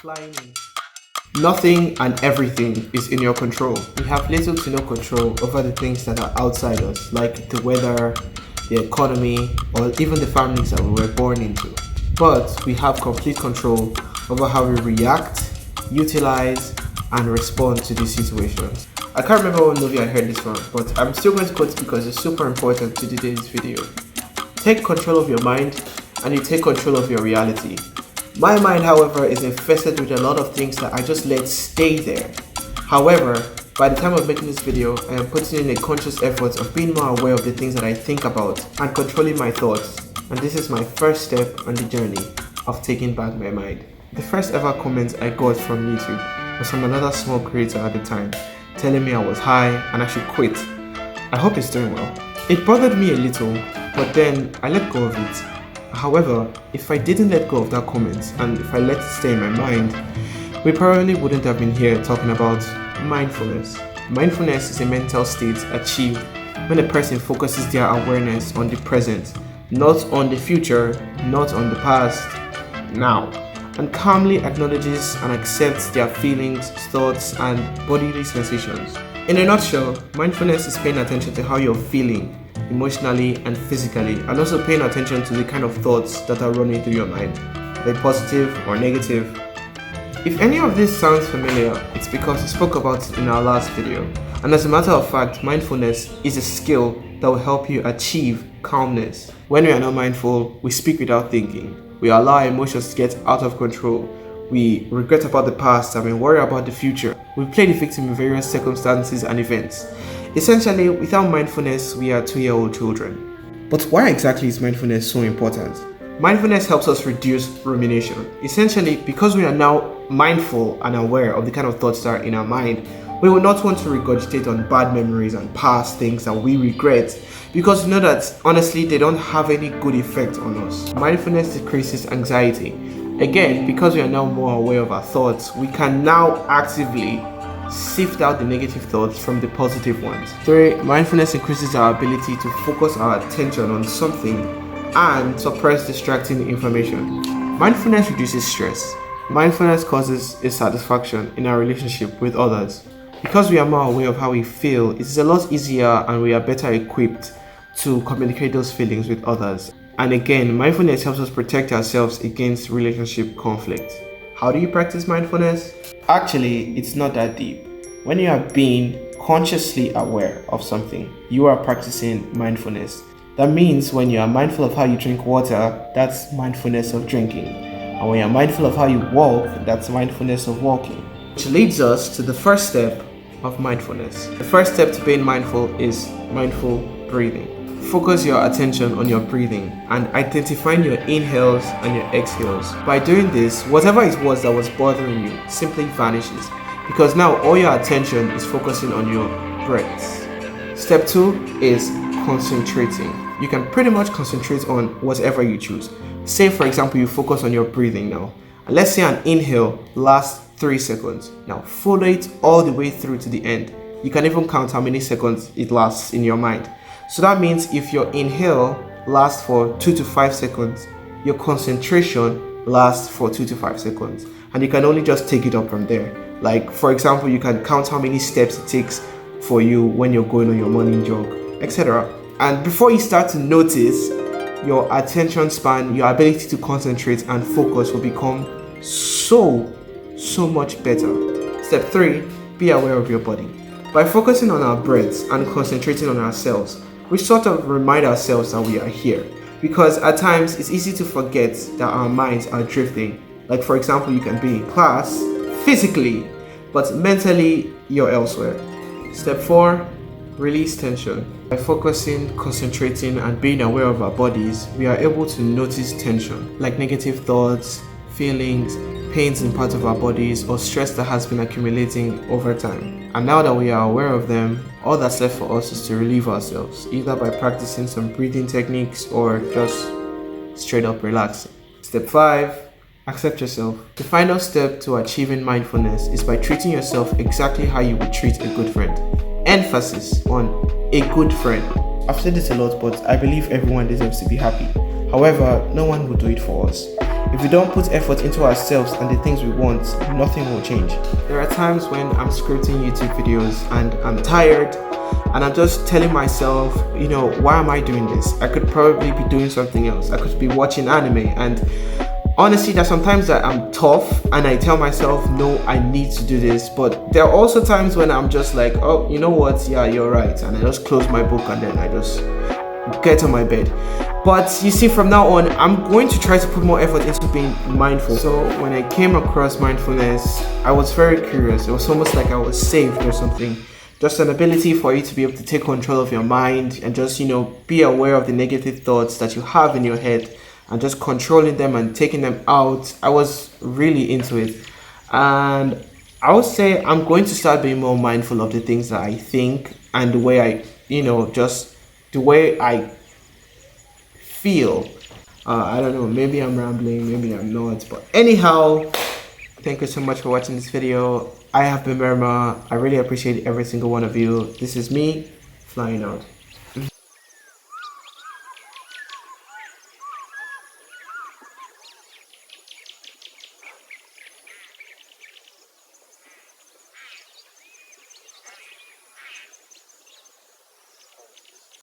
flying in. Nothing and everything is in your control. We have little to no control over the things that are outside us, like the weather, the economy, or even the families that we were born into. But we have complete control over how we react, utilize, and respond to these situations. I can't remember what movie I heard this from, but I'm still going to quote it because it's super important to today's video. Take control of your mind, and you take control of your reality. My mind, however, is infested with a lot of things that I just let stay there. However, by the time of making this video, I am putting in a conscious effort of being more aware of the things that I think about and controlling my thoughts. And this is my first step on the journey of taking back my mind. The first ever comment I got from YouTube was from another small creator at the time, telling me I was high and I should quit. I hope he's doing well. It bothered me a little, but then I let go of it. However, if I didn't let go of that comment and if I let it stay in my mind, we probably wouldn't have been here talking about mindfulness. Mindfulness is a mental state achieved when a person focuses their awareness on the present, not on the future, not on the past, now, and calmly acknowledges and accepts their feelings, thoughts, and bodily sensations. In a nutshell, mindfulness is paying attention to how you're feeling emotionally and physically, and also paying attention to the kind of thoughts that are running through your mind, are they positive or negative. If any of this sounds familiar, it's because we spoke about it in our last video. And as a matter of fact, mindfulness is a skill that will help you achieve calmness. When we are not mindful, we speak without thinking. We allow our emotions to get out of control. We regret about the past and we worry about the future. We play the victim in various circumstances and events. Essentially, without mindfulness, we are 2-year-old children. But why exactly is mindfulness so important? Mindfulness helps us reduce rumination. Essentially, because we are now mindful and aware of the kind of thoughts that are in our mind, we will not want to regurgitate on bad memories and past things that we regret, because we know that honestly they don't have any good effect on us. Mindfulness decreases anxiety. Again, because we are now more aware of our thoughts, we can now actively sift out the negative thoughts from the positive ones. 3. Mindfulness increases our ability to focus our attention on something and suppress distracting information. Mindfulness reduces stress. Mindfulness causes a satisfaction in our relationship with others. Because we are more aware of how we feel, it is a lot easier and we are better equipped to communicate those feelings with others. And again, mindfulness helps us protect ourselves against relationship conflict. How do you practice mindfulness? Actually, it's not that deep. When you are being consciously aware of something, you are practicing mindfulness. That means when you are mindful of how you drink water, that's mindfulness of drinking. And when you're mindful of how you walk, that's mindfulness of walking. Which leads us to the first step of mindfulness. The first step to being mindful is mindful breathing. Focus your attention on your breathing and identifying your inhales and your exhales. By doing this, whatever it was that was bothering you simply vanishes, because now all your attention is focusing on your breaths. Step 2 is concentrating. You can pretty much concentrate on whatever you choose. Say for example you focus on your breathing now, and let's say an inhale lasts 3 seconds. Now follow it all the way through to the end. You can even count how many seconds it lasts in your mind. So that means if your inhale lasts for 2 to 5 seconds, your concentration lasts for 2 to 5 seconds. And you can only just take it up from there. Like for example, you can count how many steps it takes for you when you're going on your morning jog, etc. And before you start to notice, your attention span, your ability to concentrate and focus will become so much better. Step 3, be aware of your body. By focusing on our breaths and concentrating on ourselves, we sort of remind ourselves that we are here. Because at times it's easy to forget that our minds are drifting. Like for example, you can be in class physically, but mentally you're elsewhere. Step 4, release tension. By focusing, concentrating, and being aware of our bodies, we are able to notice tension, like negative thoughts, feelings, pains in parts of our bodies, or stress that has been accumulating over time. And now that we are aware of them, all that's left for us is to relieve ourselves, either by practicing some breathing techniques or just straight up relaxing. Step 5, accept yourself. The final step to achieving mindfulness is by treating yourself exactly how you would treat a good friend. Emphasis on a good friend. I've said this a lot, but I believe everyone deserves to be happy. However, no one will do it for us. If we don't put effort into ourselves and the things we want, nothing will change. There are times when I'm scripting YouTube videos and I'm tired and I'm just telling myself, why am I doing this? I could probably be doing something else. I could be watching anime. And honestly, there's sometimes that I'm tough and I tell myself, no, I need to do this. But there are also times when I'm just like, oh, you know what? Yeah, you're right. And I just close my book and then I just get on my bed. But you see, from now on, I'm going to try to put more effort into being mindful. So when I came across mindfulness, I was very curious. It was almost like I was saved or something. Just an ability for you to be able to take control of your mind and just, be aware of the negative thoughts that you have in your head and just controlling them and taking them out. I was really into it. And I would say I'm going to start being more mindful of the things that I think and the way I, just the way I feel. I don't know, maybe I'm rambling, maybe I'm not. But anyhow, thank you so much for watching this video. I have been Merma. I really appreciate every single one of you. This is me, flying out.